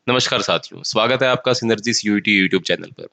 नमस्कार साथियों, स्वागत है आपका सिनर्जी सीयूईटी यूट्यूब चैनल पर।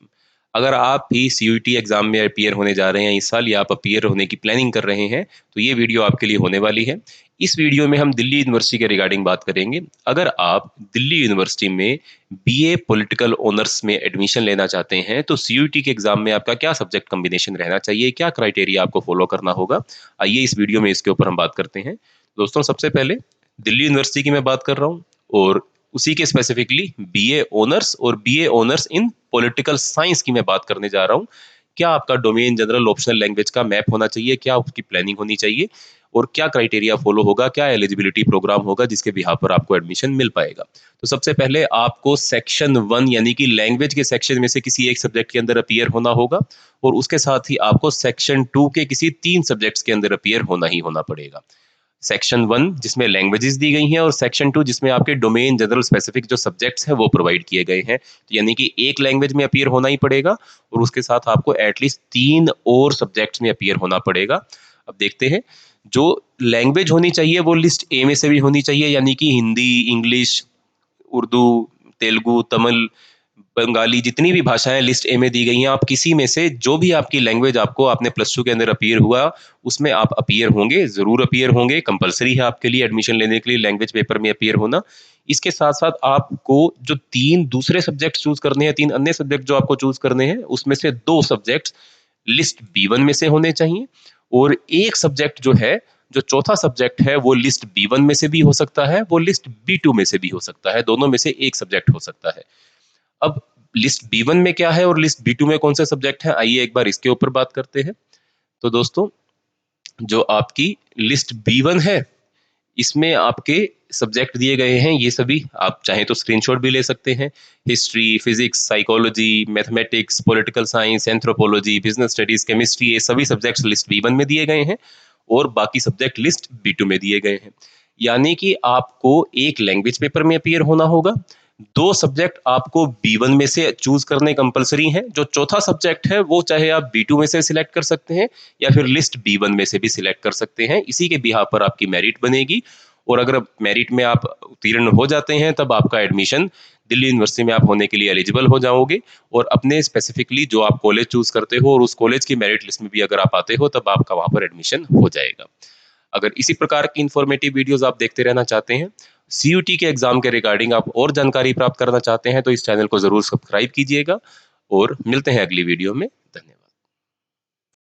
अगर आप भी सीयूईटी एग्जाम में अपीयर होने जा रहे हैं इस साल या आप अपीयर होने की प्लानिंग कर रहे हैं, तो ये वीडियो आपके लिए होने वाली है। इस वीडियो में हम दिल्ली यूनिवर्सिटी के रिगार्डिंग बात करेंगे। अगर आप दिल्ली यूनिवर्सिटी में बीए पॉलिटिकल ऑनर्स में एडमिशन लेना चाहते हैं, तो सीयूईटी के एग्जाम में आपका क्या सब्जेक्ट कॉम्बिनेशन रहना चाहिए, क्या क्राइटेरिया आपको फॉलो करना होगा, आइए इस वीडियो में इसके ऊपर हम बात करते हैं। दोस्तों, सबसे पहले दिल्ली यूनिवर्सिटी की मैं बात कर रहा हूँ और उसी के स्पेसिफिकली बीए ऑनर्स और BA honours in political science की मैं बात करने जा रहा हूँ। क्या आपका डोमेन जनरल ऑप्शनल लैंग्वेज का मैप होना चाहिए, क्या उसकी प्लानिंग होनी चाहिए और क्या क्राइटेरिया फॉलो होगा, क्या एलिजिबिलिटी प्रोग्राम होगा जिसके बिहाफ पर आपको एडमिशन मिल पाएगा। तो सबसे पहले आपको सेक्शन 1 यानी कि लैंग्वेज के सेक्शन में से किसी एक सब्जेक्ट के अंदर अपीयर होना होगा और उसके साथ ही आपको सेक्शन 2 के किसी 3 सब्जेक्ट्स के अंदर अपीयर होना ही होना पड़ेगा। सेक्शन 1 जिसमें लैंग्वेजेस दी गई हैं और सेक्शन 2 जिसमें आपके डोमेन जनरल स्पेसिफिक जो सब्जेक्ट्स हैं वो प्रोवाइड किए गए हैं। तो यानी कि एक लैंग्वेज में अपीयर होना ही पड़ेगा और उसके साथ आपको एटलीस्ट 3 और सब्जेक्ट्स में अपीयर होना पड़ेगा। अब देखते हैं, जो लैंग्वेज होनी चाहिए वो लिस्ट ए में से भी होनी चाहिए, यानी कि हिंदी, इंग्लिश, उर्दू, तेलुगु, तमिल, बंगाली, जितनी भी भाषाएं लिस्ट ए में दी गई हैं, आप किसी में से जो भी आपकी लैंग्वेज आपको आपने प्लस टू के अंदर अपीयर हुआ उसमें आप अपीयर होंगे, जरूर अपीयर होंगे। कंपलसरी है आपके लिए एडमिशन लेने के लिए लैंग्वेज पेपर में अपीयर होना। इसके साथ साथ आपको जो 3 दूसरे सब्जेक्ट चूज करने हैं, 3 अन्य सब्जेक्ट जो आपको चूज करने हैं, उसमें से 2 सब्जेक्ट लिस्ट बी वन में से होने चाहिए और एक सब्जेक्ट जो है, जो चौथा सब्जेक्ट है, वो लिस्ट बी वन में से भी हो सकता है, वो लिस्ट बी टू में से भी हो सकता है, दोनों में से एक सब्जेक्ट हो सकता है। अब लिस्ट बी वन में क्या है और लिस्ट बी टू में कौन से सब्जेक्ट है, आइए एक बार इसके ऊपर बात करते हैं। तो दोस्तों, जो आपकी लिस्ट बी वन है, इसमें आपके सब्जेक्ट दिए गए हैं, ये सभी आप चाहें तो स्क्रीनशॉट भी ले सकते हैं। History, physics, psychology, mathematics, political science, anthropology, business studies, chemistry, ये सभी सब्जेक्ट्स लिस्ट बी वन में दिए गए हैं और बाकी सब्जेक्ट लिस्ट बी टू में दिए गए हैं। यानी कि आपको एक लैंग्वेज पेपर में अपीयर होना होगा, 2 सब्जेक्ट आपको बी वन में से चूज करने कंपलसरी हैं, जो चौथा सब्जेक्ट है वो चाहे आप बी टू में से सिलेक्ट कर सकते हैं या फिर लिस्ट बी वन में से भी सिलेक्ट कर सकते हैं। इसी के बिहाफ पर आपकी मेरिट बनेगी और अगर मेरिट में आप उत्तीर्ण हो जाते हैं तब आपका एडमिशन दिल्ली यूनिवर्सिटी में आप होने के लिए एलिजिबल हो जाओगे और अपने स्पेसिफिकली जो आप कॉलेज चूज करते हो और उस कॉलेज की मेरिट लिस्ट में भी अगर आप आते हो तब आपका वहां पर एडमिशन हो जाएगा। अगर इसी प्रकार की इंफॉर्मेटिव वीडियोस आप देखते रहना चाहते हैं, सीयूटी के एग्जाम के रिगार्डिंग आप और जानकारी प्राप्त करना चाहते हैं, तो इस चैनल को जरूर सब्सक्राइब कीजिएगा और मिलते हैं अगली वीडियो में। धन्यवाद।